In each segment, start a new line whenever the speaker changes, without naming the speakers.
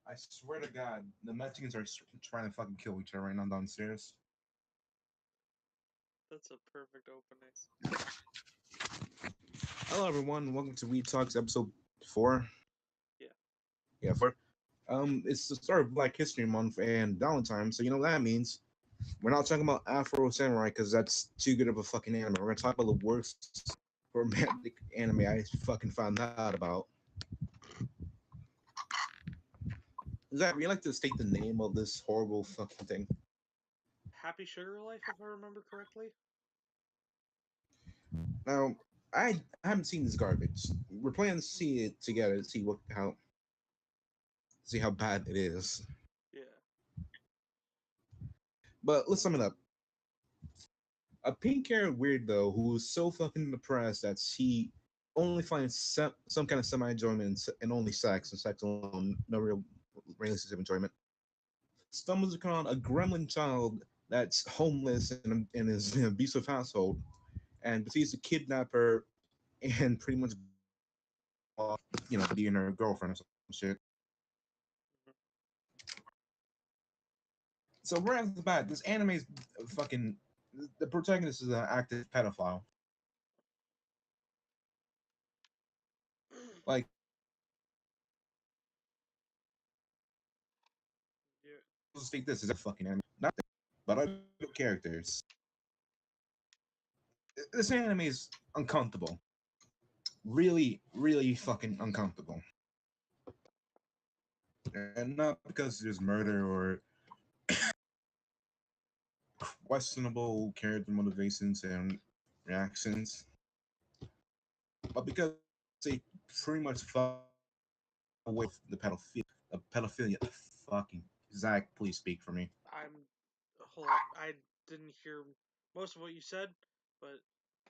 I swear to God, the Mexicans are trying to fucking kill each other right now downstairs.
That's a perfect opening.
Hello, everyone. Welcome to Weeb Talks episode 4.
Yeah.
Yeah, 4. It's the start of Black History Month and Valentine's, so you know what that means. We're not talking about Afro Samurai because that's too good of a fucking anime. We're gonna talk about the worst romantic anime I fucking found out about. Zach, would you like to state the name of this horrible fucking thing?
Happy Sugar Life, if I remember correctly.
Now, I haven't seen this garbage. We're planning to see it together to see how bad it is.
Yeah.
But let's sum it up. A pink-haired weirdo who's so fucking depressed that he only finds some kind of semi-enjoyment in only sex and sex alone, no real relationship enjoyment, stumbles upon a gremlin child that's homeless and is in an abusive household, and proceeds to kidnap her and pretty much, being her girlfriend or some shit.
Mhm.
So right off the bat, this anime is fucking. The protagonist is an active pedophile. Like,
Yeah.
let's take this as a fucking anime, not the, but other characters. This anime is uncomfortable. Really, really fucking uncomfortable. And not because there's murder or questionable character motivations and reactions, but because they pretty much fuck with the pedophilia. Fucking Zach, please speak for me.
I'm. Hold up. I didn't hear most of what you said, but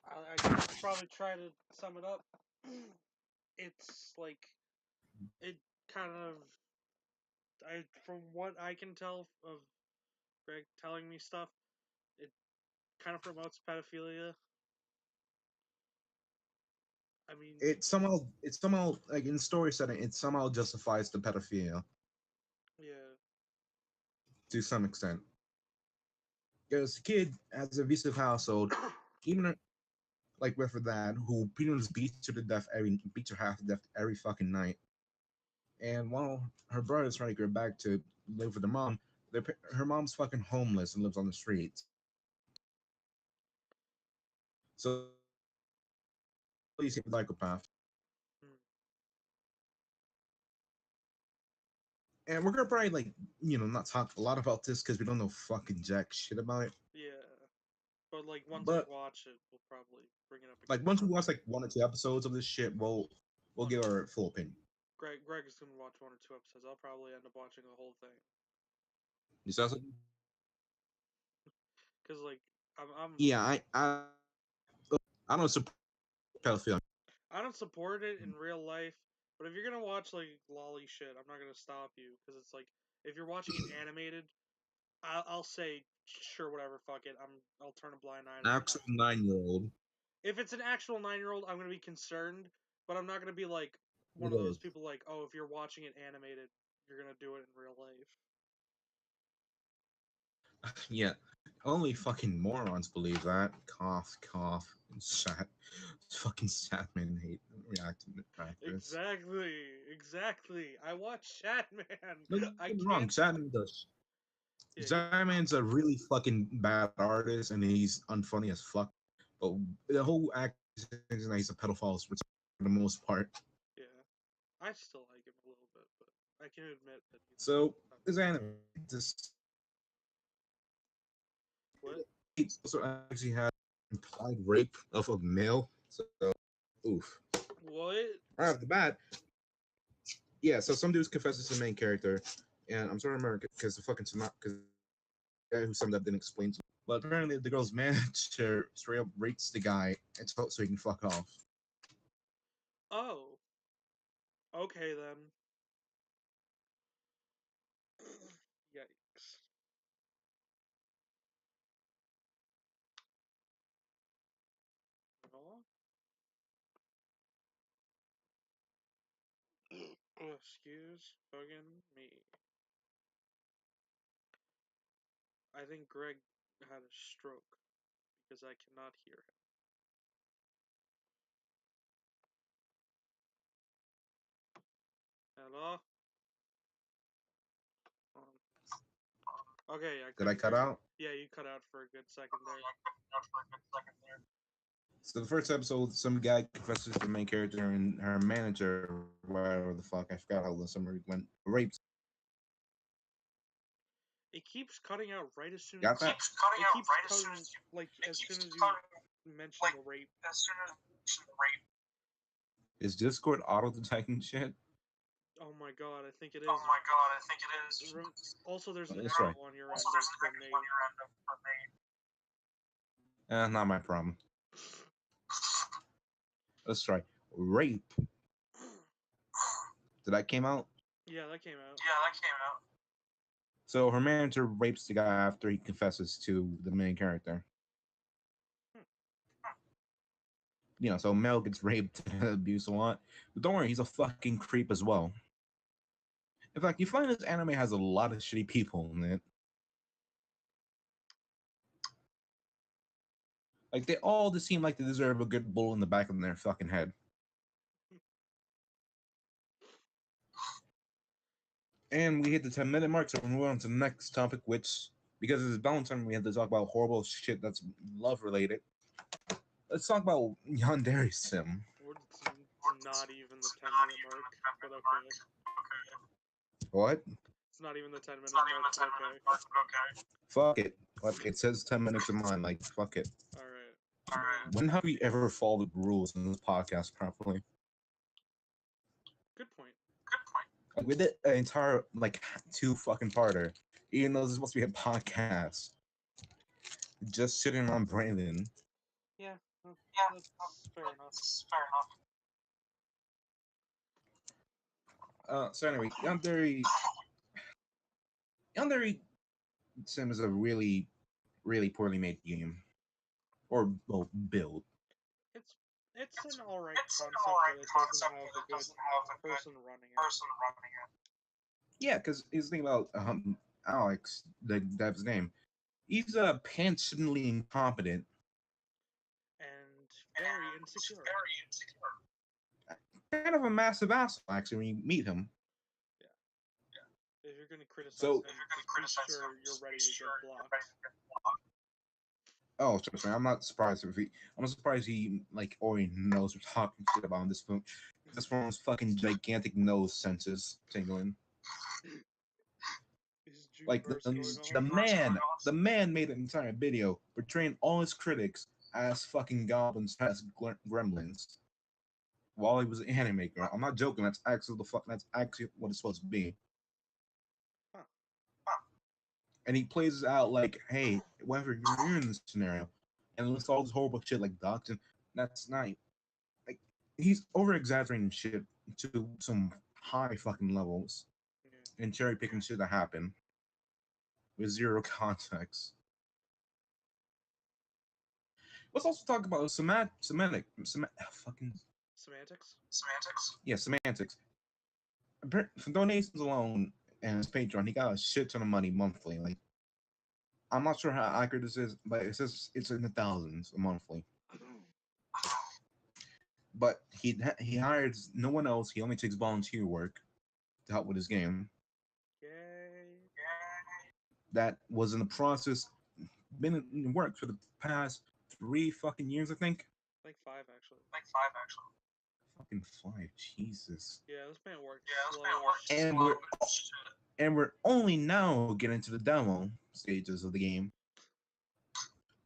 I can probably try to sum it up. It's like it kind of. From what I can tell of Greg telling me stuff, it kind of promotes pedophilia. I mean,
It's somehow like in story setting, it somehow justifies the pedophilia
yeah.
to some extent. Because the kid has a abusive household, even like with her dad, who pretty much beats her half to death every fucking night. And while her brother's trying to get her back to live with her mom, her mom's fucking homeless and lives on the streets. So he's a psychopath.
Hmm.
And we're gonna probably not talk a lot about this because we don't know fucking jack shit about it.
Yeah. But like once we
But
watch it, we'll probably bring it up
like
again.
once we watch like 1 or 2 episodes of this shit, we'll
Oh no,
give our full opinion.
Greg is gonna watch 1 or 2 episodes. I'll probably end up watching the whole thing
You saw something?
because like I'm
Yeah, I don't support pedophilia.
I don't support it in real life. But if you're gonna watch like lolly shit, I'm not gonna stop you because it's like if you're watching it animated, I'll say sure whatever fuck it. I'll turn a blind eye to it.
Actual 9-year-old.
If it's an actual 9-year-old, I'm gonna be concerned, but I'm not gonna be like one
It
of those
is.
people like, oh, if you're watching it animated, you're gonna do it in real life.
Yeah, only fucking morons believe that. Cough, cough. Sad. Fucking sad men hate reacting to practice.
Exactly. I watch Shatman.
Don't
I
get me wrong,
can't.
Sadman does.
Yeah,
Sadman's a really fucking bad artist and he's unfunny as fuck. But the whole act is that he's a pedophile for the most part.
yeah. I still like him a little bit, but I can admit that he's a
So this
pedophile.
anime, this
What?
it also actually had implied rape of a male. So oof.
What?
Right off the bat, yeah. So some dudes confesses to the main character, and I'm sorry, America, because the fucking because the guy who summed up didn't explain to me. But apparently, the girl's manager straight up rates the guy and so he can fuck off.
Oh, okay then. Yikes. Oh. Excuse fucking me. I think Greg had a stroke because I cannot hear him. Hello? Okay, I
Did I
couldn't
cut
hear you.
out?
Yeah, you cut out for a good second there.
So the first episode, some guy confesses to the main character and her manager, whatever the fuck, I forgot how the summary went, rapes.
It keeps cutting out right as soon as
Got that?
it keeps cutting like as soon as you mention the rape.
Is Discord auto detecting shit?
Oh my god, I think it is. Also, there's an
That's
echo
right.
on your end from me.
Not my problem. Let's try. Rape. Did that came out?
Yeah, that came out.
So her manager rapes the guy after he confesses to the main character. You know, so Mel gets raped and abused a lot. But don't worry, he's a fucking creep as well. In fact, you find this anime has a lot of shitty people in it. Like, they all just seem like they deserve a good bull in the back of their fucking head. And we hit the 10-minute mark, so we're moving on to the next topic, which, because it's Valentine, we have to talk about horrible shit that's love-related. Let's talk about Yandere Sim.
It's not even the 10-minute mark, but okay.
What?
It's not even the 10-minute mark, but okay.
Fuck it. It says 10 minutes in mine, like, fuck it.
Alright.
When have we ever followed rules in this podcast properly?
Good point.
Like, we did an entire, like, 2 fucking parter, even though this is supposed to be a podcast. Just shitting on Brandon.
Yeah, that's fair enough.
So anyway, Yandere Sim is a really, really poorly made game. Or, well, build.
It's an alright concept, but it doesn't have a good person running it.
Yeah, because here's the thing about Alex, the dev's name. He's pensionally incompetent.
And very insecure.
Kind of a massive asshole, actually, when you meet him.
Yeah. If you're going to criticize
So,
him, just be sure you're ready to get blocked.
Oh, trust me, I'm not surprised I'm surprised he like already knows we're talking shit about him this phone. This phone's fucking gigantic nose senses tingling. Like the man made an entire video portraying all his critics as fucking goblins as gremlins. While he was an anime girl. I'm not joking, that's actually what it's supposed to be.
Huh.
And he plays it out like, hey, whether you're in this scenario, and lists all this horrible shit like doxing, that's not like he's over exaggerating shit to some high fucking levels and cherry picking shit that happened with zero context. Let's also talk about semantics. Yeah, semantics. For donations alone and his Patreon, he got a shit ton of money monthly. Like, I'm not sure how accurate this is, but it says it's in the thousands monthly. But he hires no one else. He only takes volunteer work to help with his game.
Yay.
That was in the process, been in work for the past 3 fucking years, I think.
Like 5, actually.
Fucking 5, Jesus.
Yeah, this man worked
And we're only now getting to the demo stages of the game.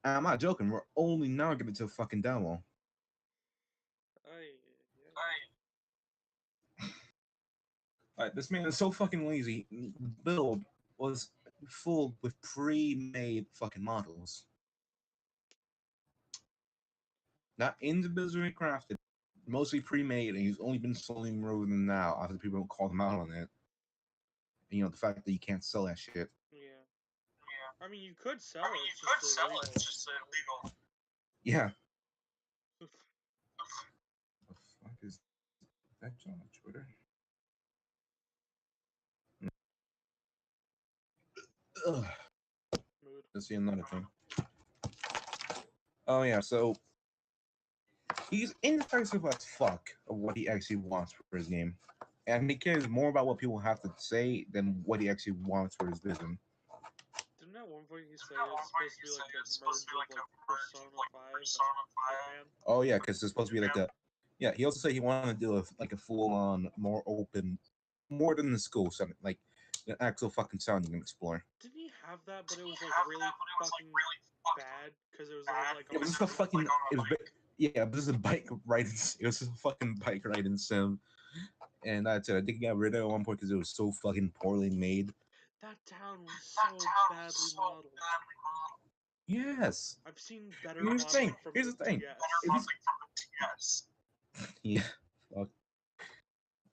And I'm not joking, we're only now getting to the fucking demo. This man is so fucking lazy. The build was full with pre-made fucking models. Not individually crafted, mostly pre-made, and he's only been selling more than now after people called him out on it. And, you know, the fact that you can't sell that shit.
Yeah. I mean, you could sell it, it's just illegal.
Yeah. The fuck is that on Twitter? Ugh.
Mood.
Let's see another thing. Oh yeah, so he's indecisive as fuck of what he actually wants for his game, and he cares more about what people have to say than what he actually wants for his vision.
Didn't at one point he say it's supposed to be like a merge of like Persona 5 and Hitman?
Oh yeah, because it's supposed to be like a. Yeah, he also said he wanted to do like a full-on, more open, more than the school setting, like an actual fucking town you can explore.
Didn't he have that, but it was like really fucking bad because it was all like
It
on
was
a
just a
bike?
fucking. It was. Yeah, but this is a bike riding. It was just a fucking bike riding sim, and that's it. I think he got rid of it at one point because it was so fucking poorly made.
That town was so badly modeled.
Yes.
I've seen better
Here's the thing.
modeling from
Here's
the
the thing.
TS.
Yeah. Fuck.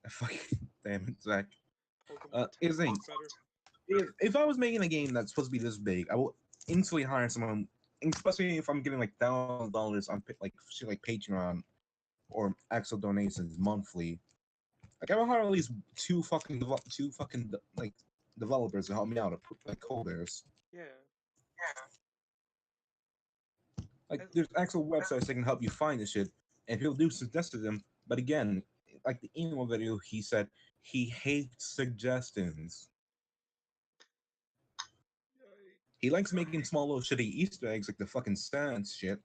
Fucking damn it, Zach.
Pokemon
Here's the thing.
better.
If I was making a game that's supposed to be this big, I will instantly hire someone. Especially if I'm getting like $1,000 on like shit like Patreon or actual donations monthly. Like I will hire at least two fucking like developers to help me out, like coders.
Yeah.
Like there's actual websites that can help you find this shit, and he'll do suggest them. But again, like the email video, he said he hates suggestions. He likes making small little shitty Easter eggs like the fucking science shit.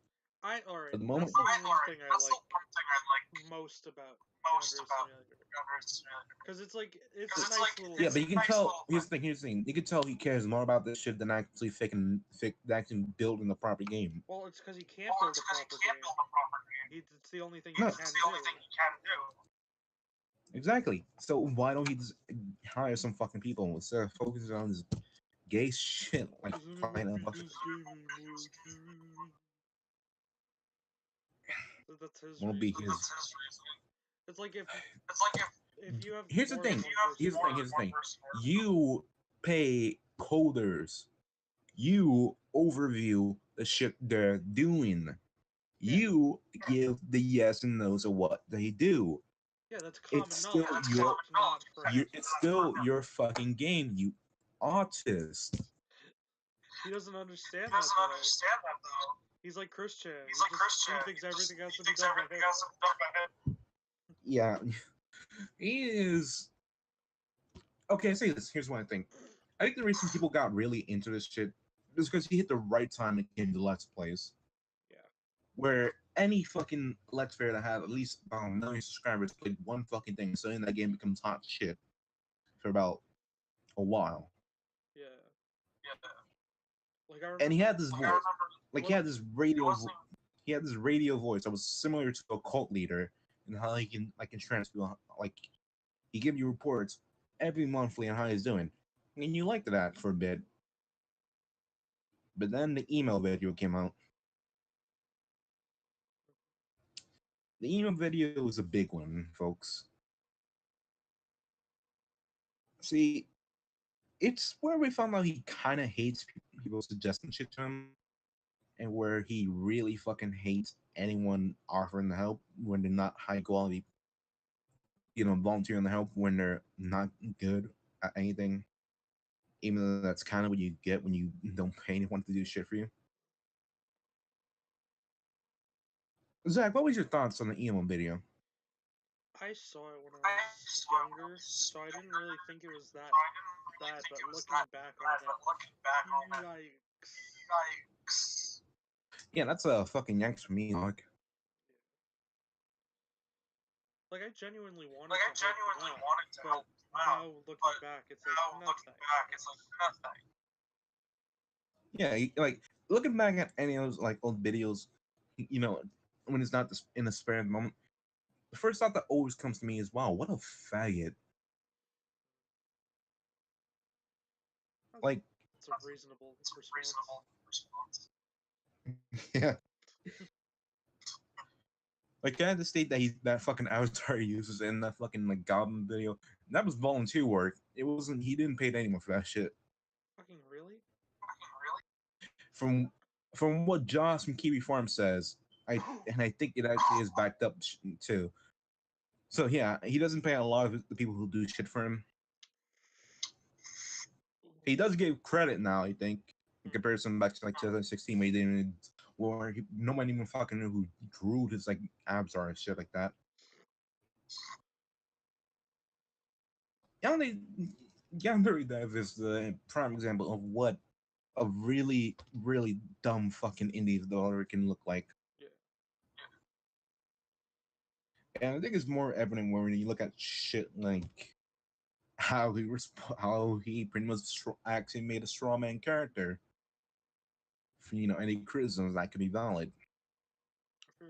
Alright,
At the moment,
that's the one thing I like most about Yandere Simulator. Because it's like, it's a nice little...
yeah, but you can tell. Here's the thing. Here's the thing. You can tell he cares more about this shit than actually actually building the proper game.
Well, it's because he can't build a proper game. It's the only thing he can do.
Exactly. So why don't he just hire some fucking people instead of focusing on this gay shit like finding a bunch of
That's his
won't be his.
It's like if you have
Here's the
more
thing.
than one
Here's the
person-
thing. Here's the thing. You pay coders. You overview the shit they're doing. You give the yes and no's of what they do.
Yeah, that's common
It's
knowledge.
still
Not
it's still your fucking game, you autist.
He doesn't understand that though. He's like Christian. He thinks everything has to be done by him.
Yeah. He is okay, I say this. Here's one thing. I think the reason people got really into this shit is because he hit the right time it came to Let's Plays.
Yeah.
Where any fucking Let's Player that had at least about 1 million subscribers played one fucking thing, so then that game becomes hot shit for about a while.
Yeah. Like I remember,
and he had this voice, like he had this radio voice that was similar to a cult leader, and how he can like entrance people, like he give you reports every monthly on how he's doing, and you liked that for a bit. But then the email video came out. The email video was a big one, folks. See, it's where we found out he kind of hates people suggesting shit to him, and where he really fucking hates anyone offering the help when they're not high quality, volunteering the help when they're not good at anything, even though that's kind of what you get when you don't pay anyone to do shit for you. Zach, what was your thoughts on the emo video?
I saw it when I was younger, so I didn't really think it was that bad. But looking back on it, yikes!
Yeah, that's a fucking yikes for me, Mark.
Like I genuinely wanted to help him out, but now looking back, it's like nothing.
Yeah, like looking back at any of those like old videos, when it's not in a spare moment, the first thought that always comes to me is, "Wow, what a faggot!" Like,
it's a reasonable response.
Yeah. Like I had to state that that fucking avatar he uses in that fucking like goblin video, that was volunteer work. It wasn't. He didn't pay anyone for that shit.
Fucking really?
From what Josh from Kiwi Farm says, I think it actually is backed up too. So yeah, he doesn't pay a lot of the people who do shit for him. He does give credit now, I think, in comparison back to like 2016, where he didn't even, nobody even fucking knew who drew his like abs are and shit like that. Yandere, Yandere Dive is the prime example of what a really, really dumb fucking indie developer can look like.
Yeah.
And I think it's more evident when you look at shit like how he pretty much actually made a straw man character for any criticisms that could be valid.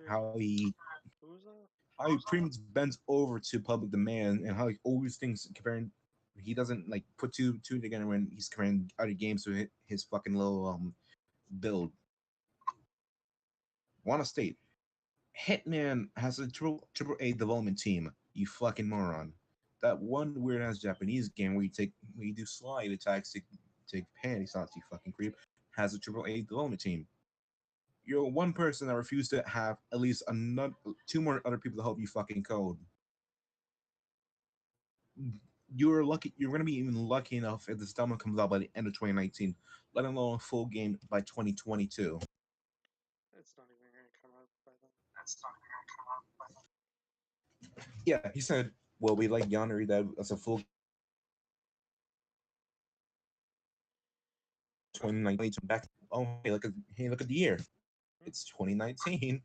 How he
Who was that?
how he pretty much bends over to public demand, and how he always thinks comparing. He doesn't like put two together when he's comparing other games to his fucking little build. Wanna state, Hitman has a triple A development team. You fucking moron. That one weird ass Japanese game where you do slide attacks to take panties out, you fucking creep, has a triple A development team. You're one person that refused to have at least another two more other people to help you fucking code. You're lucky. You're gonna be even lucky enough if this demo comes out by the end of 2019, let alone a full game by 2022.
It's not even gonna come out by then.
Yeah, he said, "Well, we like Yandere that as a full 2019 back. Oh, hey, look at the year. It's 2019.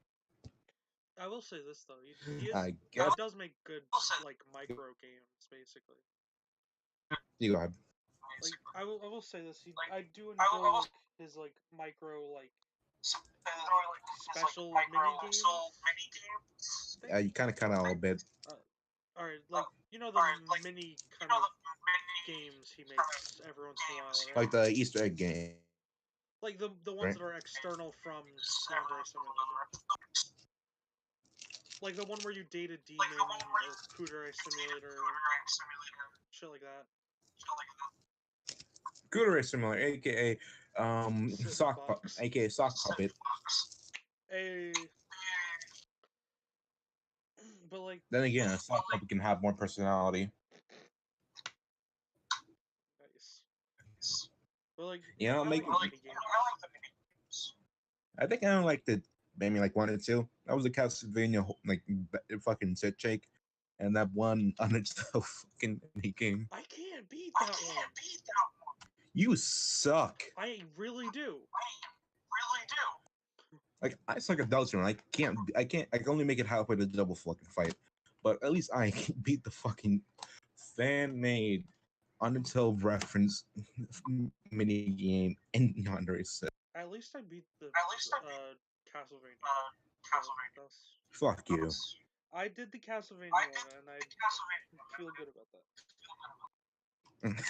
I will say this though, he
I
he
guess
does make good like micro games basically.
you go ahead.
Like I will say this, I do enjoy like his like micro like special mini games thing.
You kind of cut out a little bit,
All right, like you know the mini kind of games he makes every once in a while, right?
like the Easter egg game,
Like the ones
right?
that are external from Yandere Simulator. Like the one where you date a demon or Kudere Simulator, shit like that.
Kudere Simulator, aka
Sit in a box.
aka sock puppet.
A but like
Then again, a sock puppet can have more personality.
nice. But like
You know,
I
make
like the mini games.
I think I don't like the maybe like one or two. That was the Castlevania like fucking set shake, and that one unitstyle fucking mini game.
I can't beat that one.
You suck.
I really do.
Like I suck at Delta, and I can only make it halfway to the double fucking fight. But at least I can beat the fucking fan made Undertale reference mini game in Yandere set.
At least I beat the Castlevania. So
Fuck you.
I did the Castlevania one, and I feel good about that.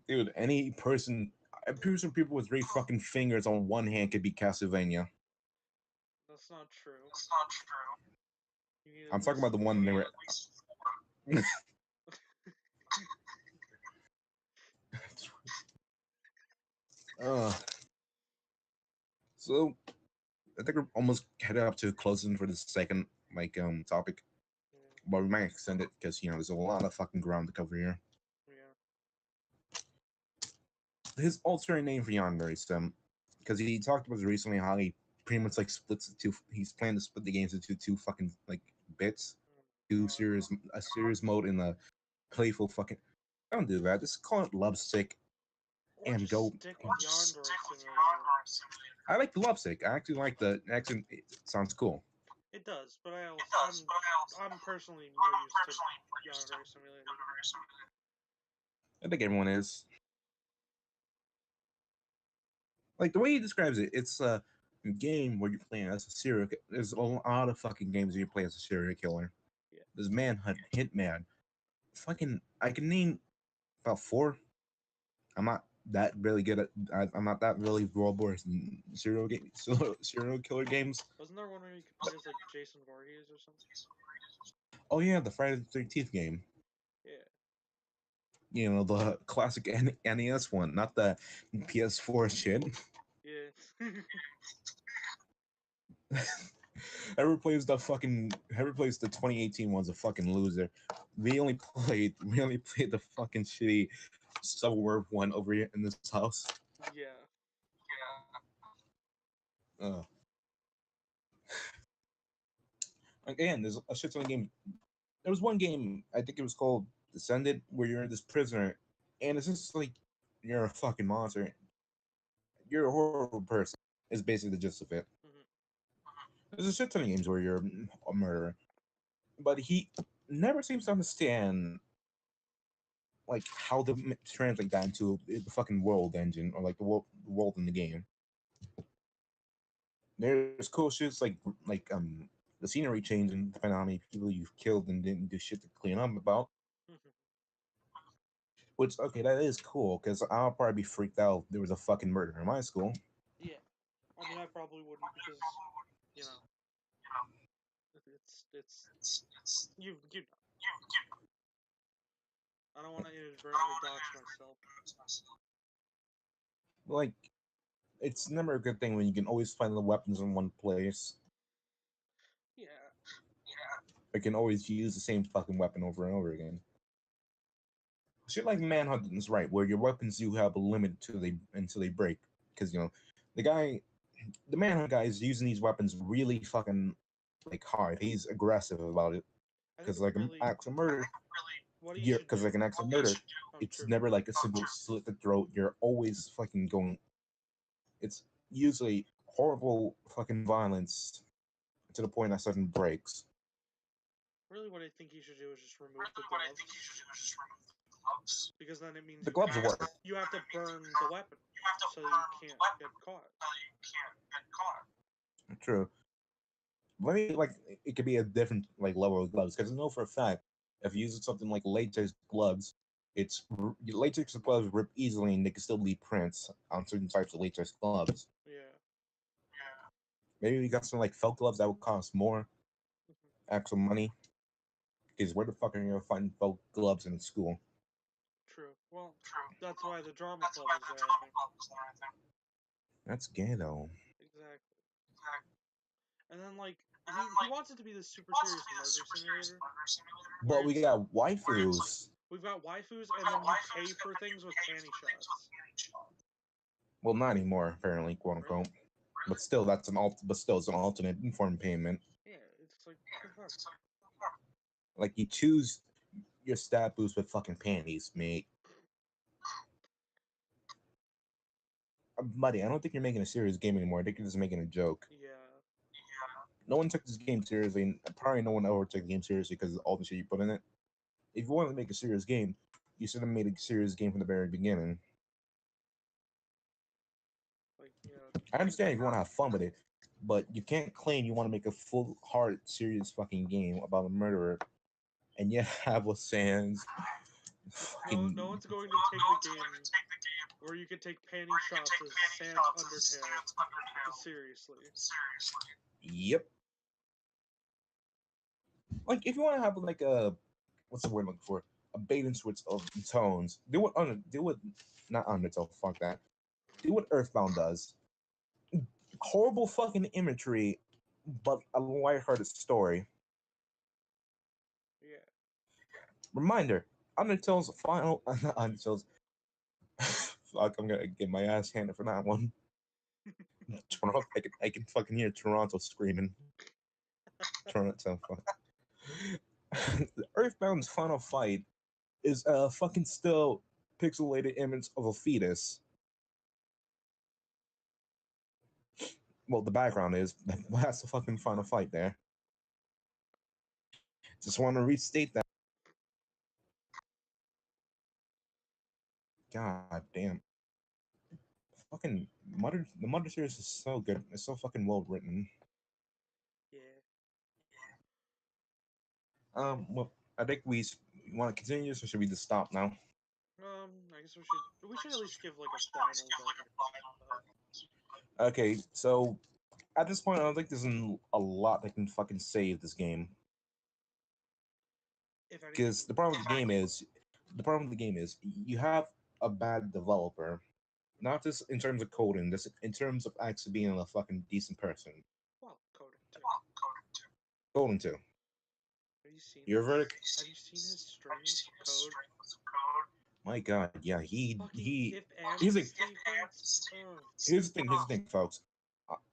Dude, any person, I'm pretty sure people with 3 fucking fingers on one hand could beat Castlevania.
That's not true. You need
I'm
at
talking about
least
the one they were. uh, so I think we're almost headed up to closing for the second topic, but we might extend it because there's a lot of fucking ground to cover here.
Yeah.
His alternate name for Yandere Sim, because he talked about recently how he pretty much like splits the two. He's planning to split the games into two fucking like bits, two a serious mode and a playful fucking. Don't do that. Just call it Lovesick
Or
and
just
go.
stick with Yandere Simulator.
I like the Lovesick. I actually like the accent. It sounds cool.
It does, but I'm personally more used to Yandere Simulator.
I think everyone is. Like the way he describes it, it's a game where you're playing as a serial. There's a lot of fucking games where you play as a serial killer.
Yeah.
There's Manhunt, Hitman. Fucking, I can name about 4. I'm not that really good at. I'm not that really well versed in serial killer games.
Wasn't there one where you could play as like Jason Voorhees or something?
Oh yeah, the Friday the 13th game.
Yeah.
The classic NES one, not the PS4 shit.
Yeah.
Whoever plays the 2018 one's a fucking loser. We only played the fucking shitty Civil War one over here in this house.
Yeah.
Uh, Again, there's a shit ton of games. There was one game, I think it was called Descended, where you're this prisoner, and it's just like you're a fucking monster. You're a horrible person. Is basically the gist of it.
Hmm.
There's a shit ton of games where you're a murderer, but he never seems to understand like how to translate that into the fucking world engine or like the world in the game. There's cool shits like the scenery changing depending on how many people you've killed and didn't do shit to clean up about.
Hmm.
Which okay, that is cool because I'll probably be freaked out if there was a fucking murder in my school.
Yeah. I mean, I probably wouldn't because, you know, it's you know. I don't want to inadvertently dox myself.
Like it's never a good thing when you can always find the weapons in one place.
Yeah.
I can always use the same fucking weapon over and over again. Shit like manhunting is right, where your weapons do have a limit until they break. Because the manhunt guy is using these weapons really fucking like hard. He's aggressive about it.
I think
Because like an
really
axe of murder,
what he
yeah.
should
Because
do.
like an axe of murder,
Oh,
it's
true.
never like a simple slit the throat. You're always fucking going. It's usually horrible fucking violence to the point that something breaks.
Really, what I think he should do is just remove the gloves, because then it means
The gloves work.
you have to burn the weapon, so you can't get caught.
True. Let me like it could be a different like level of gloves because I know for a fact if you use something like latex gloves, latex gloves rip easily and they can still leave prints on certain types of latex gloves.
Yeah.
Maybe we got some like felt gloves that would cost more
Hmm.
actual money. Because where the fuck are you gonna find felt gloves in school?
True. Well, that's why the drama club is there, I think.
That's ghetto.
Exactly. And then like he wants it to be this super serious murder simulator where
But we
it's
got waifus.
we've got waifus and then you pay for things with panty shots.
Well, not anymore, apparently, quote
Really?
unquote. But still, it's an alternate form of payment.
Yeah. It's like what the fuck.
Like you choose your stat boost with fucking panties, mate. Buddy, I don't think you're making a serious game anymore. I think you're just making a joke.
Yeah.
No one took this game seriously, and probably no one ever took the game seriously because of all the shit you put in it. If you wanted to make a serious game, you should have made a serious game from the very beginning.
Like
I understand if you want to have fun with it, but you can't claim you want to make a full, hard, serious fucking game about a murderer, and yet have a sans
no
fucking.
no one's going to take the game where you can take panty shots as Sans Undertale seriously.
Yep. Like if you want to have like a what's the word I'm looking for? A bait and switch of tones. Do what not Undertale, fuck that. Do what Earthbound does. Horrible fucking imagery, but a lighthearted story.
Yeah.
Reminder, Undertale's final not Undertale's fuck, I'm gonna get my ass handed for that one. Toronto, I can fucking hear Toronto screaming. Toronto fuck. Earthbound's final fight is a fucking still pixelated image of a fetus. Well, the background is that's the fucking final fight there. Just want to restate that. God damn. Fucking the Mother series is so good. It's so fucking well written.
Yeah.
Well, I think we want to continue, so should we just stop now?
I guess we should at least give like a final verdict.
Okay, so at this point, I don't think there's a lot that can fucking save this game.
If anything.
Because the problem with the game is you have a bad developer, not just in terms of coding, this in terms of actually being a fucking decent person.
Well, coding too.
Coding too.
Have you seen
Your
his?
verdict?
Have you seen his string of code?
My God, yeah,
Fucking if and
he's like
statements. Ugh.
here's the thing, folks.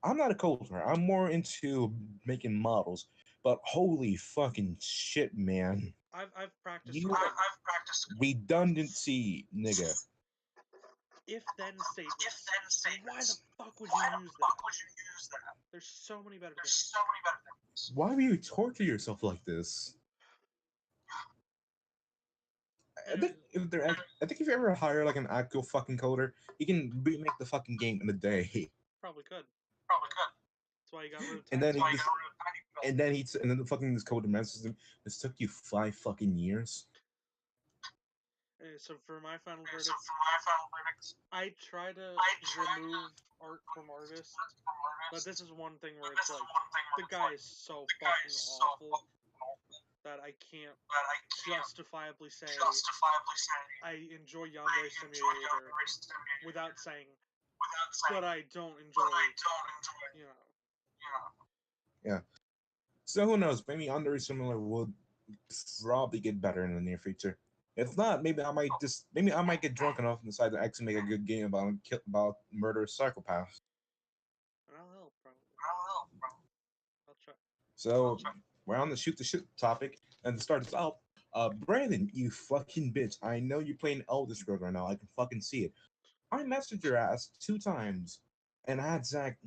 I'm not a culture. I'm more into making models. But holy fucking shit, man!
I've practiced
You
a few.
redundancy, nigga.
If then statements. Why the fuck would you use that? There's so many better things.
Why would you torture yourself like this? I think I think if you ever hire like an actual fucking coder, he can remake the fucking game in a day.
Probably could. That's why you got rid of
And
tiny
then he
build.
just, and then the fucking this code messages him. This took you 5 fucking years.
So for my final verdict, I try to remove art from artists, but this is one thing where it's like the guy is so fucking awful that I can't justifiably say I enjoy Yandere Simulator without saying, but I don't enjoy, you know.
Yeah. So who knows? Maybe Under Similar would probably get better in the near future. If not, maybe I might get drunk enough and decide to actually make a good game about murderous psychopaths.
I'll probably. I'll try.
So we're on the shoot the shit topic, and to start us out, Brandon, you fucking bitch! I know you're playing Elder Scrolls right now. I can fucking see it. I messaged your ass 2 times, and I had Zach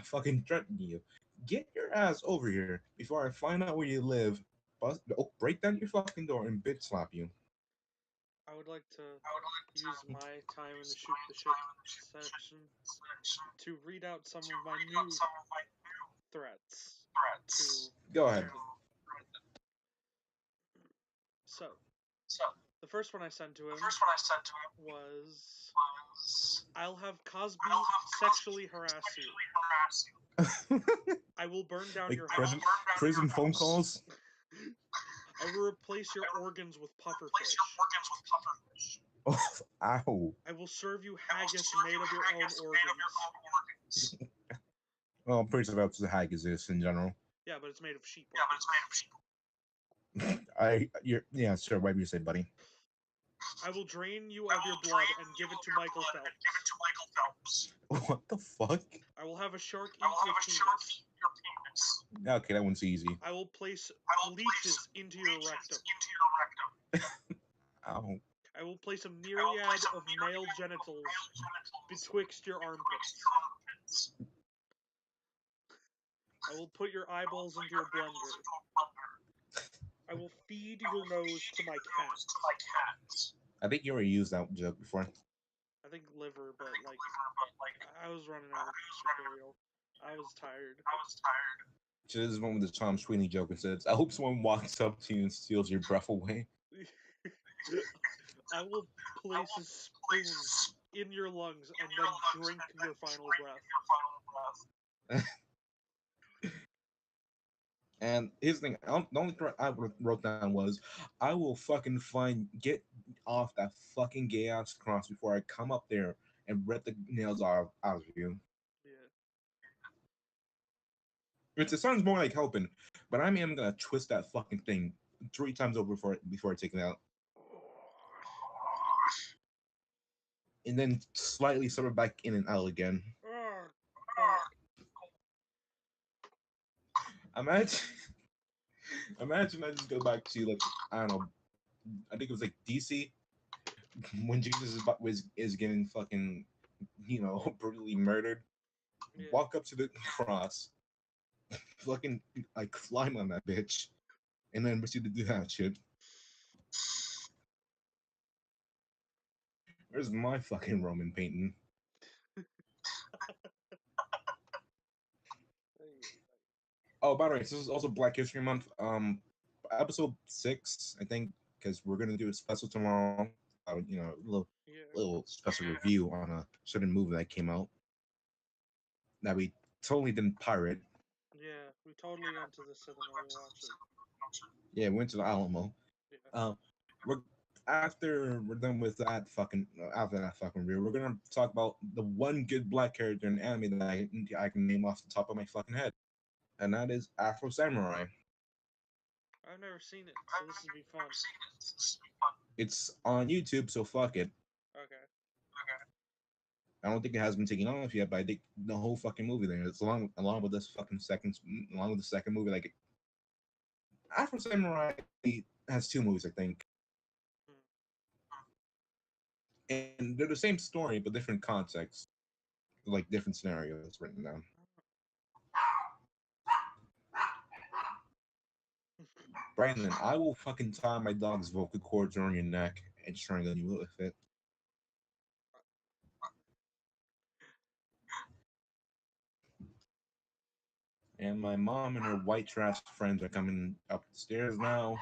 fucking threaten you. Get your ass over here before I find out where you live. Break down your fucking door and bitch slap you.
I would like to use my time in the shoot the shit section to read out some of my new threats to
Go ahead.
Brandon. So, the first one I sent to him was, I'll have Cosby sexually harass you. I will burn down
Like
your house.
prison phone calls.
I will replace your organs with pufferfish.
Oh, ow.
I will serve you haggis made of your own organs.
Well, I'm pretty sure that's the haggis is in general.
Yeah, but it's made of sheep organs.
Yeah, sure. Whatever you say, buddy.
I will drain you of your blood and give it to Michael Phelps.
What the fuck?
I will have a shark eat your penis.
Okay, that one's easy.
I will place leeches into your rectum.
Ow.
I will place a myriad of male genitals betwixt your armpits. I will put your eyeballs into your blender. I will feed your nose to my cat.
I think you already used that joke before.
I think liver, but like I was running out of material. I was tired.
So this is one with the Tom Sweeney joke and says, "I hope someone walks up to you and steals your breath away."
I will place a spoon in your lungs and then drink your final breath.
And here's the thing: the only threat I wrote down was, "I will fucking get off that fucking gay ass cross before I come up there and rip the nails out of you."
Yeah.
It sounds more like helping, but I am gonna twist that fucking thing 3 times over before I take it out, and then slightly set it back in and out again. Imagine, imagine I just go back to like I don't know. I think it was like DC when Jesus is getting fucking brutally murdered.
Yeah.
Walk up to the cross, fucking like climb on that bitch, and then proceed to do that shit. Where's my fucking Roman painting? Oh, by the way, this is also Black History Month. Episode 6, I think, because we're gonna do a special tomorrow. Little special review on a certain movie that came out that we totally didn't pirate.
Yeah, we totally went to the cinema to watch it.
Yeah, we went to the Alamo.
Yeah.
We're after we're done with that fucking after that fucking review, we're gonna talk about the one good black character in anime that I can name off the top of my fucking head, and that is Afro Samurai.
I've never seen it, so this would be fun.
It's on YouTube, so fuck it.
Okay.
I don't think it has been taken off yet, but I think the whole fucking movie there. It's along with this fucking second, along with the second movie. Like Afro Samurai has two movies, I think,
Hmm.
and they're the same story but different context, like different scenarios written down. Brandon, I will fucking tie my dog's vocal cords around your neck and strangle you with it. And my mom and her white trash friends are coming up the stairs now.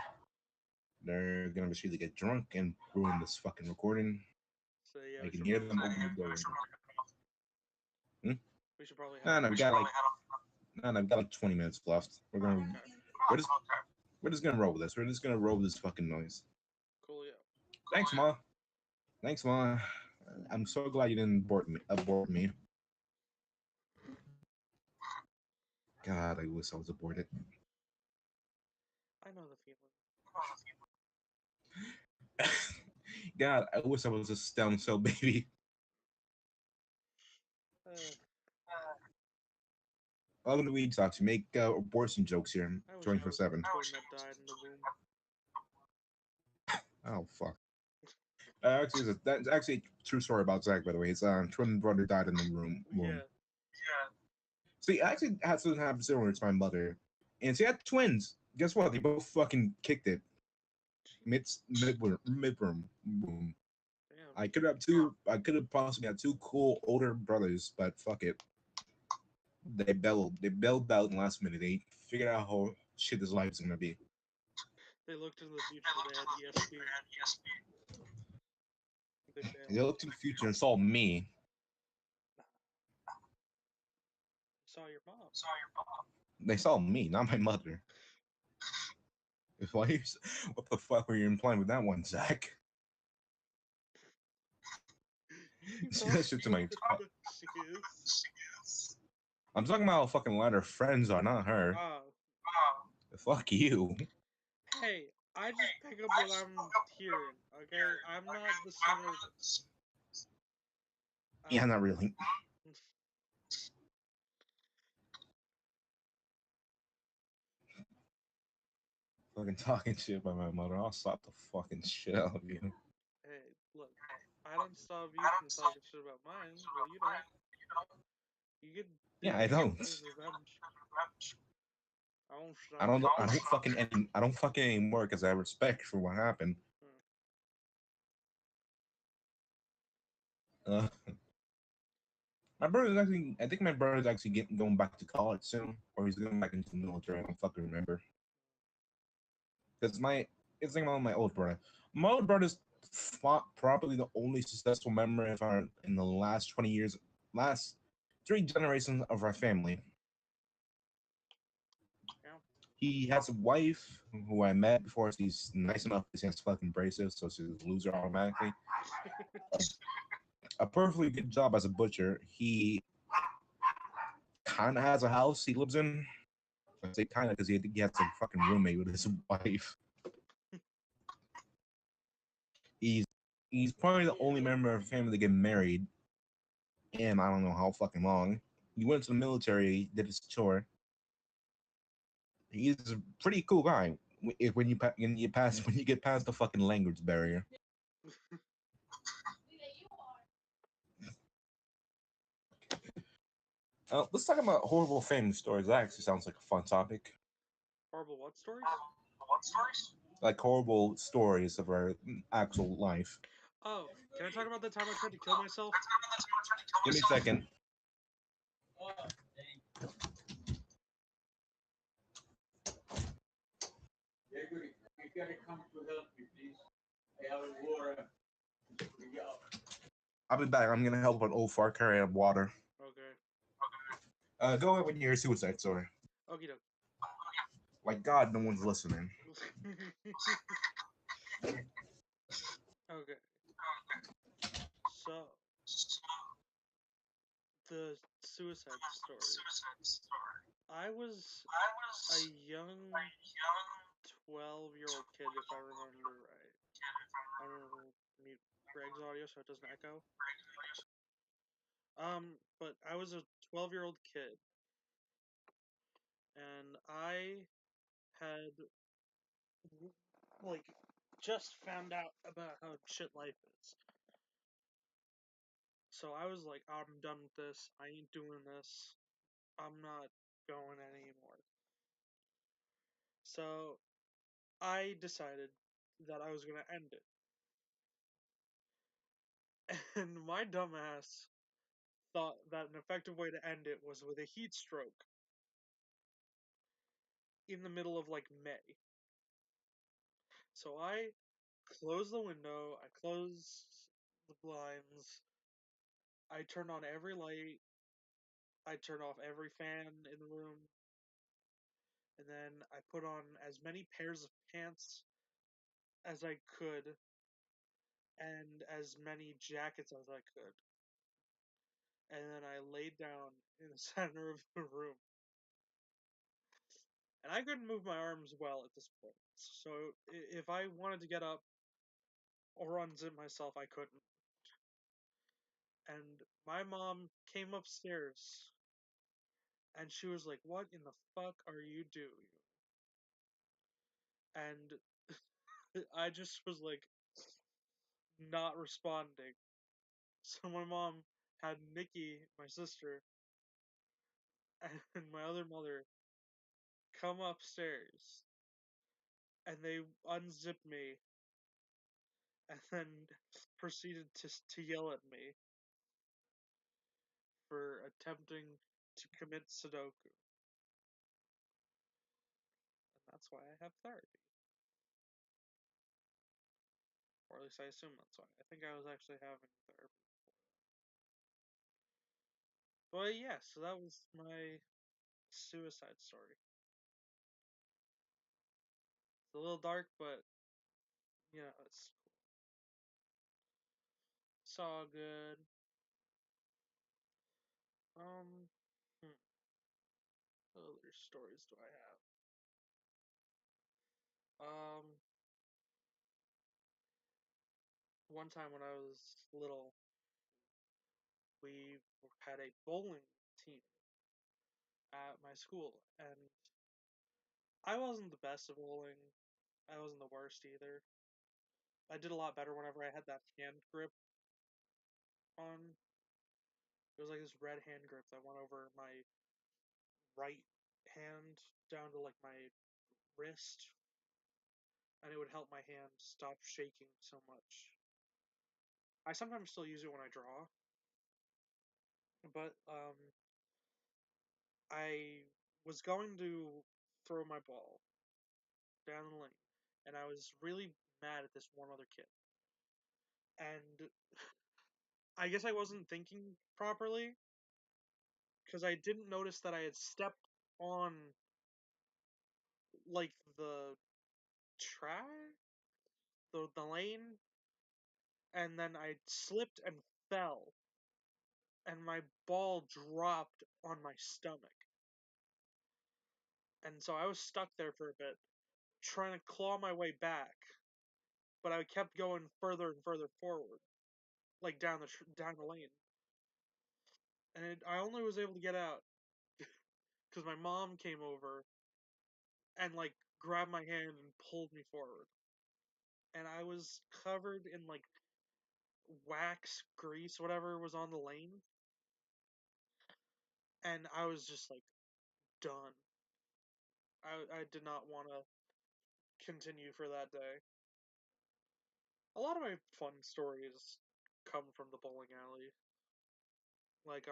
They're gonna proceed to get drunk and ruin this fucking recording.
So yeah,
I
we
can
should
hear
probably
them
head
open the
off.
door. Hmm?
We should probably head
No,
off.
no, we got like no, no, we got like 20 minutes left.
Okay.
We're just we're just gonna roll with this. We're just gonna roll with this fucking noise.
Cool. Yeah.
Thanks, Ma. Thanks, Ma. I'm so glad you didn't abort me. God, I wish I was aborted.
I know the feeling.
God, I wish I was a stem cell baby.
Uh,
Welcome to Weeb Talk. To make abortion jokes here,
I wish I was the
24/7.
twin that died in the womb.
Oh fuck. That's actually a true story about Zach, by the way. His twin brother died in the womb.
Yeah.
See, I actually had something happen similar to my mother, and she had twins. Guess what? They both fucking kicked it mid boom.
Damn.
I could have two. I could have possibly had two cool older brothers, but fuck it. They bellowed. They belled out in the last minute. They figured out how shit this life is gonna be.
They looked into the future. They had ESP. They
They
bailed.
looked to the future and saw me.
Saw your mom.
They saw me, not my mother. Why? What the fuck were you implying with that one, Zach? Say that shit to my. I'm talking about how fucking loud her friends are, not her.
Oh.
Fuck you.
Hey, I just pick up what I'm hearing. Okay, I'm not the center of it.
Yeah, not really. Fucking talking shit about my mother. I'll slap the fucking shit out of you.
Hey, look, I don't stop you from talking shit about mine. Well, you don't. You get
Yeah,
busy
I don't.
with revenge. I won't
I
stop
don't.
you.
I don't fucking anymore because I have respect for what happened.
Hmm.
Uh, my brother's actually. I think my brother's actually going back to college soon, or he's going back into the military. I don't fucking remember. Because it's thing about my old brother. My old brother's probably the only successful member of our in the last 20 years, last three generations of our family.
Yeah.
He has a wife who I met before. She's nice enough to has fucking braces, so she's a loser automatically. A perfectly good job as a butcher. He kind of has a house he lives in. I say kind of because he has a fucking roommate with his wife. He's he's probably the only member of the family to get married, and I don't know how fucking long. He went to the military, did his tour. He's a pretty cool guy. If when you get past the fucking language barrier. Let's talk about horrible family stories. That actually sounds like a fun topic.
Horrible what stories?
Like horrible stories of our actual life.
Oh, can I talk about the time I tried to kill myself?
Give me a second. I'll be back. I'm gonna help an old fart carry up water.
Okay.
Go ahead when you're suicide story.
Okie doke.
Like God, no one's listening.
Okay. So, the suicide story. I was a young 12-year-old kid, if I remember right. I'm gonna mute Greg's audio so it doesn't echo. But I was a 12-year-old kid, and I had like just found out about how shit life is. So I was like, I'm done with this. I ain't doing this. I'm not going anymore. So I decided that I was gonna end it. And my dumbass thought that an effective way to end it was with a heat stroke in the middle of like May. So I close the window, I close the blinds, I turn on every light, I turn off every fan in the room, and then I put on as many pairs of pants as I could and as many jackets as I could. And then I laid down in the center of the room. And I couldn't move my arms well at this point. So if I wanted to get up or unzip myself, I couldn't. And my mom came upstairs and she was like, "What in the fuck are you doing?" And I just was like, not responding. So my mom had Nikki, my sister, and my other mother come upstairs and they unzipped me and then proceeded to yell at me for attempting to commit Sudoku. And that's why I have therapy. Or at least I assume that's why. I think I was actually having therapy before that. But yeah, so that was my suicide story. It's a little dark, but you know, it's cool. It's all good. Um, what other stories do I have? One time when I was little, we had a bowling team at my school, and I wasn't the best at bowling. I wasn't the worst either. I did a lot better whenever I had that hand grip on. It was like this red hand grip that went over my right hand down to like my wrist, and it would help my hand stop shaking so much. I sometimes still use it when I draw, but I was going to throw my ball down the lane, and I was really mad at this one other kid. And I guess I wasn't thinking properly because I didn't notice that I had stepped on like the track, the lane, and then I slipped and fell, and my ball dropped on my stomach. And so I was stuck there for a bit, trying to claw my way back, but I kept going further and further forward, like down the lane. And I only was able to get out because my mom came over and like grabbed my hand and pulled me forward. And I was covered in like wax, grease, whatever was on the lane, and I was just like done. I did not want to continue for that day. A lot of my fun stories come from the bowling alley. Like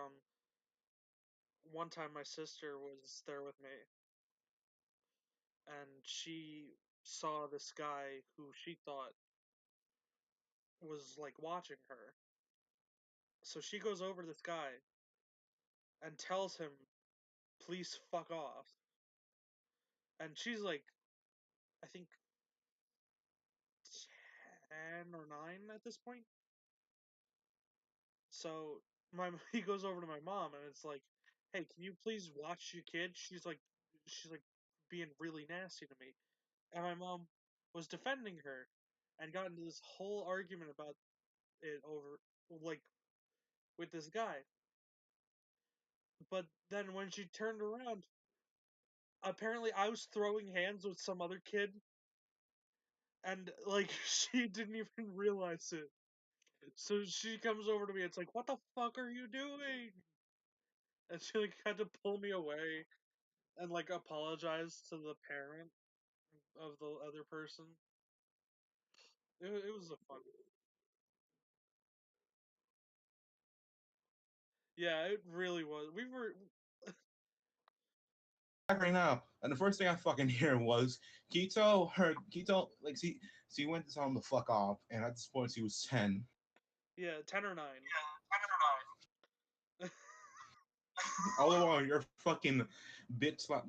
one time my sister was there with me, and she saw this guy who she thought was like watching her. So she goes over to this guy and tells him, "Please fuck off." And she's like, I think 10 or 9 at this point. So he goes over to my mom and it's like, "Hey, can you please watch your kid? She's like being really nasty to me." And my mom was defending her, and got into this whole argument about it over, like, with this guy. But then when she turned around, apparently I was throwing hands with some other kid, and like she didn't even realize it. So she comes over to me. It's like, what the fuck are you doing? And she like had to pull me away and like apologize to the parent of the other person. It was a fun. Yeah, it really was. We were.
Right now, and the first thing I fucking hear was Kito like she went to tell him to fuck off, and at this point he was 10.
Yeah, 10 or 9.
All the while you're fucking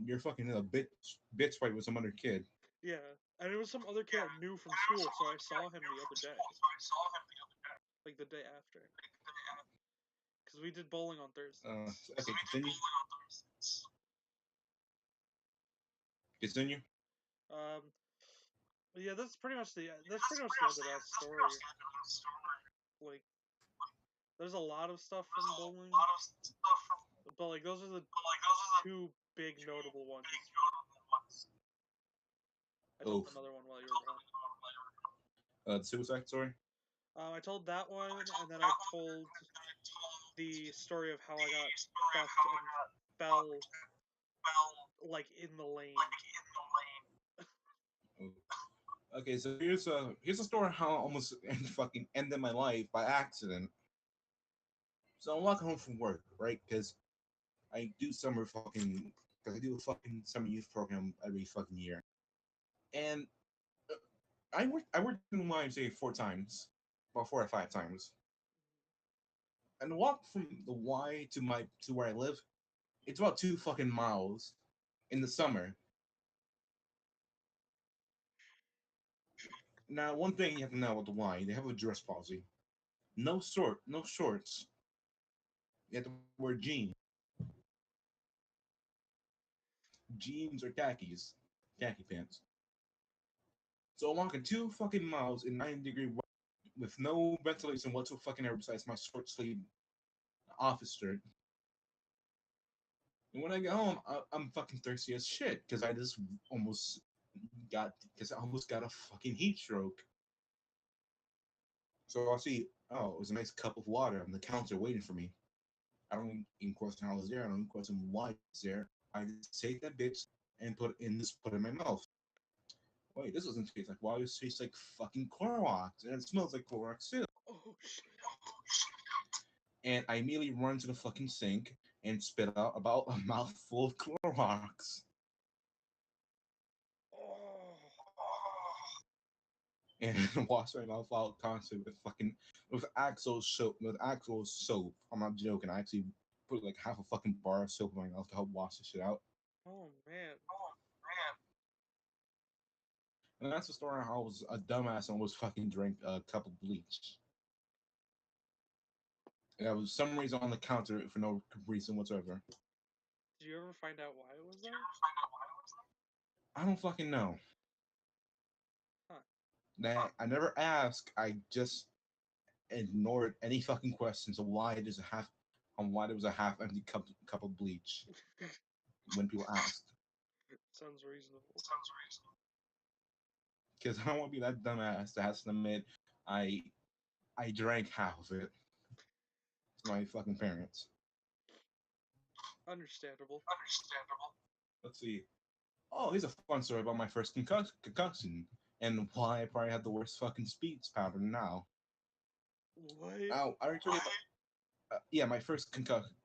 you're fucking in a bitch fight with some other kid.
Yeah, and it was some other kid I knew from school, so I saw him the other day, like the day after, because we did bowling on Thursdays.
Okay, continue. Continue.
Um, but yeah, that's pretty much the end of that story. Like, there's a lot of stuff from bowling, but like those are the two big notable ones. I told
Oof.
another one while you were gone.
The suicide story.
I told that one, and then I told the story of how I got theft and fell like in the lane.
Okay, so here's a story how I almost fucking ended my life by accident. So I'm walking home from work, right? Because I do summer fucking because I do a fucking summer youth program every fucking year, and I worked in the YMCA 4 times, about 4 or 5 times, and the walk from the Y to where I live, it's about 2 fucking miles in the summer. Now, one thing you have to know about the Y, they have a dress policy. No shorts. You have to wear jeans or khaki pants. So I'm walking 2 fucking miles in 90-degree weather with no ventilation whatsoever fucking air besides my short sleeve office shirt. And when I get home, I'm fucking thirsty as shit because almost I almost got a fucking heat stroke. So I see, oh, it was a nice cup of water on the counter waiting for me. I don't even question how it's there. I don't even question why it's there. I just take that bitch and put it in my mouth. Wait, this doesn't taste like water. This tastes like fucking Clorox, and it smells like Clorox too.
Oh shit!
And I immediately run to the fucking sink and spit out about a mouthful of Clorox.
Oh.
And wash my mouth out constantly with actual soap. I'm not joking. I actually put like half a fucking bar of soap in my mouth to help wash this shit out.
Oh man.
And that's the story how I was a dumbass and almost fucking drank a cup of bleach. And that was some reason on the counter for no reason whatsoever.
Did you ever find out why it was there?
I don't fucking know.
Huh.
That I never asked. I just ignored any fucking questions of why there was a half empty cup of bleach when people asked.
Sounds reasonable.
Because I don't want to be that dumbass that has to admit I I drank half of it to my fucking parents.
Understandable.
Let's see. Oh, here's a fun story about my first concussion and why I probably have the worst fucking speech pattern now.
What?
Now, I already told you about, yeah, my first concussion.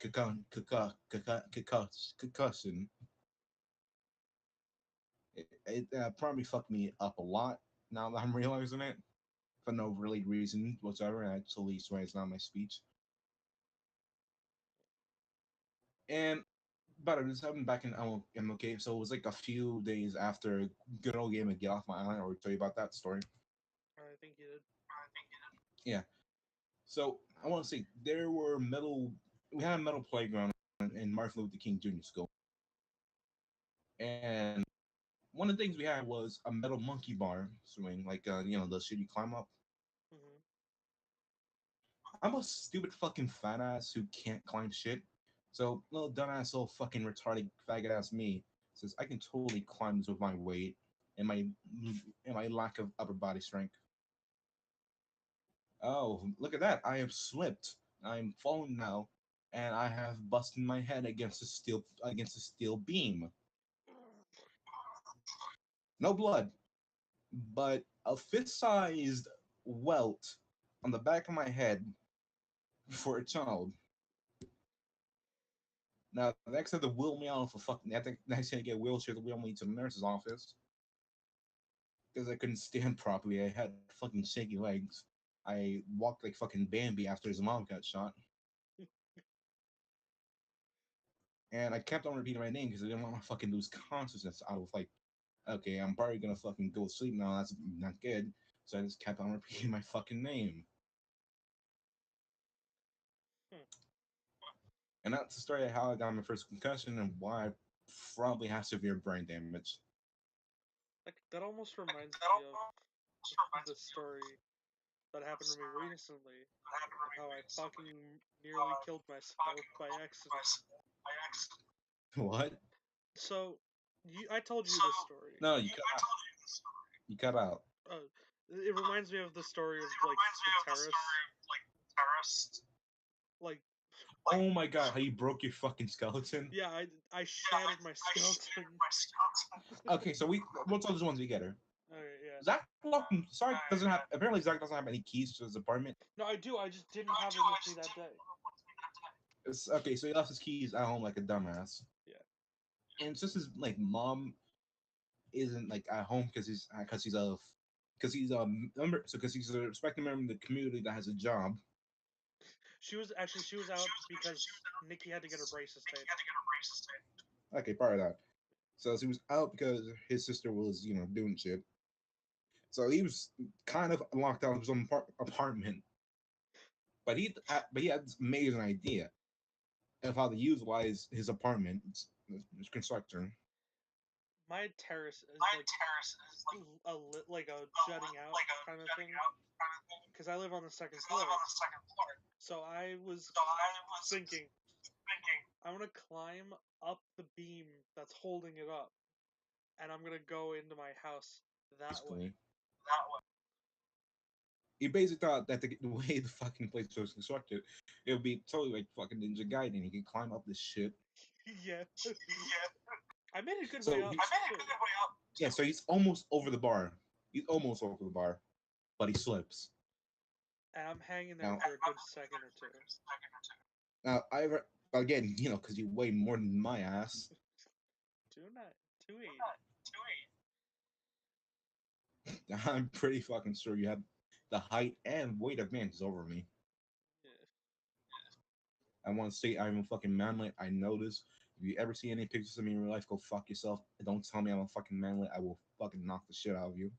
It probably fucked me up a lot now that I'm realizing it for no really reason whatsoever. And that's the least way it's not my speech. And but this happened back in MLK, so it was like a few days after good old game of Get Off My Island. I already tell you about that story.
I think you did.
Yeah. So I want to say we had a metal playground in Martin Luther King Jr. School, and One of the things we had was a metal monkey bar swing, like the shit you climb up.
Hmm.
I'm a stupid fucking fat ass who can't climb shit. So little dumbass, little fucking retarded faggot ass me says I can totally climb this with my weight and my lack of upper body strength. Oh, look at that! I have slipped. I'm falling now, and I have busted my head against a steel beam. No blood, but a fist-sized welt on the back of my head for a child. Now, next time they wheel me out for fucking, I think next time I get a wheelchair to wheel me to the nurse's office because I couldn't stand properly. I had fucking shaky legs. I walked like fucking Bambi after his mom got shot, and I kept on repeating my name because I didn't want to fucking lose consciousness out of like, okay, I'm probably gonna fucking go to sleep now. That's not good. So I just kept on repeating my fucking name.
Hmm.
And that's the story of how I got my first concussion and why I probably have severe brain damage.
Like that almost reminds me of the story that happened to me recently of how I fucking nearly killed myself by accident.
What?
So, I told you this story.
No, you cut out. You cut out.
Uh, it reminds me of the story of like the terrorists. Like,
Oh my god, how you broke your fucking skeleton?
yeah, I shattered my skeleton.
Okay, so we'll tell this one together.
Okay, yeah.
Sark doesn't have apparently Zach doesn't have any keys to his apartment.
No, I do. I just didn't have them with me that day.
Okay, so he left his keys at home like a dumbass.
Yeah.
And since his like mom isn't like at home because he's a member, so because he's a respected member of the community that has a job.
She was out because Nikki had to get her braces tied.
Okay, part of that. So he was out because his sister was doing shit. So he was kind of locked out of his own apartment. But he had this amazing idea of how to utilize his apartment, his construction.
My terrace is like like a jutting out kind of thing because I live on the second floor. So I was thinking I'm gonna climb up the beam that's holding it up, and I'm gonna go into my house that way.
Basically, he basically thought that the way the fucking place was constructed, it would be totally like fucking Ninja Gaiden. He could climb up this shit.
Yeah. I made a good
So
way up too.
yeah, so he's almost over the bar. He's almost over the bar, but he slips.
And I'm hanging there
Now,
for a good second or two.
now again, because you weigh more than my ass.
280.
I'm pretty fucking sure you have the height and weight of man is over me.
Yeah.
I want to say I'm a fucking manlet. I know this. If you ever see any pictures of me in real life, go fuck yourself. Don't tell me I'm a fucking manlet. I will fucking knock the shit out of you.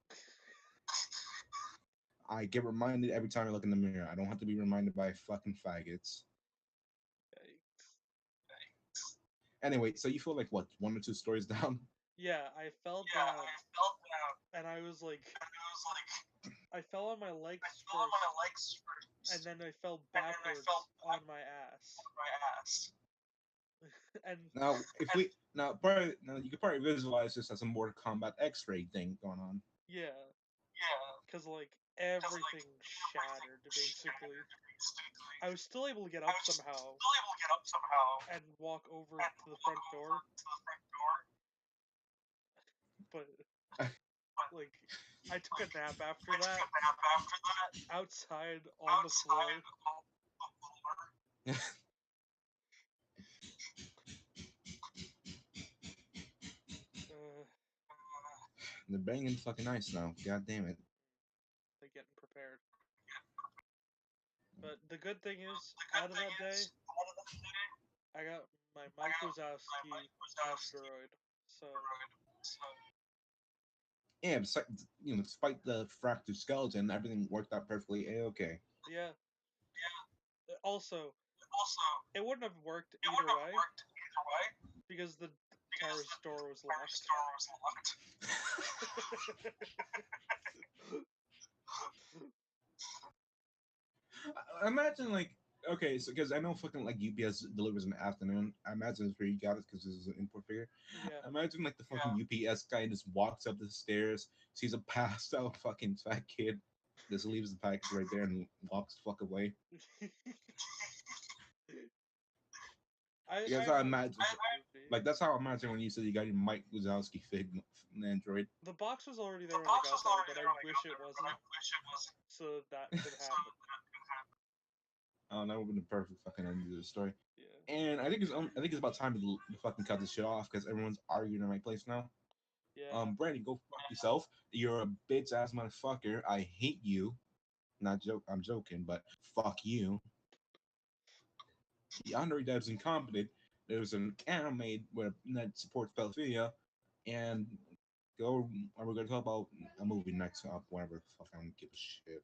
I get reminded every time I look in the mirror. I don't have to be reminded by fucking faggots.
Yikes.
Anyway, so you feel like what, one or two stories down?
Yeah, I fell down, and I was like, I fell on my legs first, and then I fell backwards on my ass. And
Now, now you could probably visualize this as a Mortal Kombat X-ray thing going on.
yeah, because like everything shattered basically. I was still able to get up somehow and walk over to the front door, but like I took a nap after that outside on the floor. Uh,
The banging fucking ice now. God damn it.
like getting prepared. But the good thing is, out of that day, I got my Mike Wazowski asteroid. So
Yeah, despite the fractured skeleton, everything worked out perfectly okay.
yeah. Also, it wouldn't have worked either way because the terrace door was locked.
Imagine like okay, so because I know fucking like UPS delivers in the afternoon. I imagine it's where you got it because this is an import figure.
Yeah.
Imagine like the fucking UPS guy just walks up the stairs, sees a passed out fucking fat kid, just leaves the package right there and walks the fuck away. That's how I imagine. Like that's how I imagine when you said you got your Mike Wazowski fig Android.
The box was already there when I got there, but I wish it wasn't, so that could happen.
Oh, that would have been the perfect fucking end of the story.
Yeah.
And I think it's about time to fucking cut this shit off because everyone's arguing in my place now.
Yeah.
Brandon, go fuck yourself. You're a bitch ass motherfucker. I hate you. Not joke. I'm joking, but fuck you. The Android dev's incompetent. There's an anime that supports pedophilia, and we're gonna talk about a movie next up. Whatever the fuck, I don't give a shit.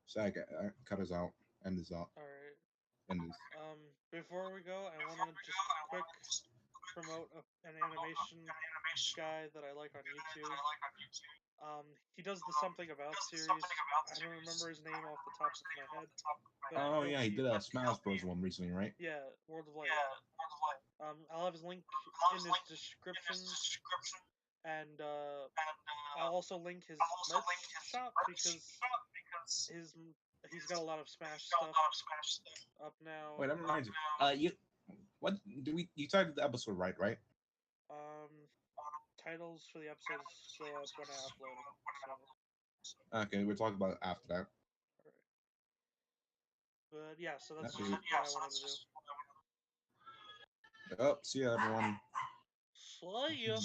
So I cut us out. End this out.
All right.
End this.
Before we go, I want to just quick promote an animation guy that I like on YouTube. He does the Something About series. I don't remember his name off the top of my head. But
Oh yeah, he did a Smash Bros. One recently, right?
Yeah, World of Light. I'll have his link in his description, and I'll also link his merch shop because he's got a lot of Smash stuff up now.
Wait, that reminds me. You titled the episode right?
Titles for the episodes go up when I upload them. So.
Okay, we'll talk about it after that.
Alright. But yeah, so that's just what I wanted to do.
Oh, see ya, everyone.
See ya.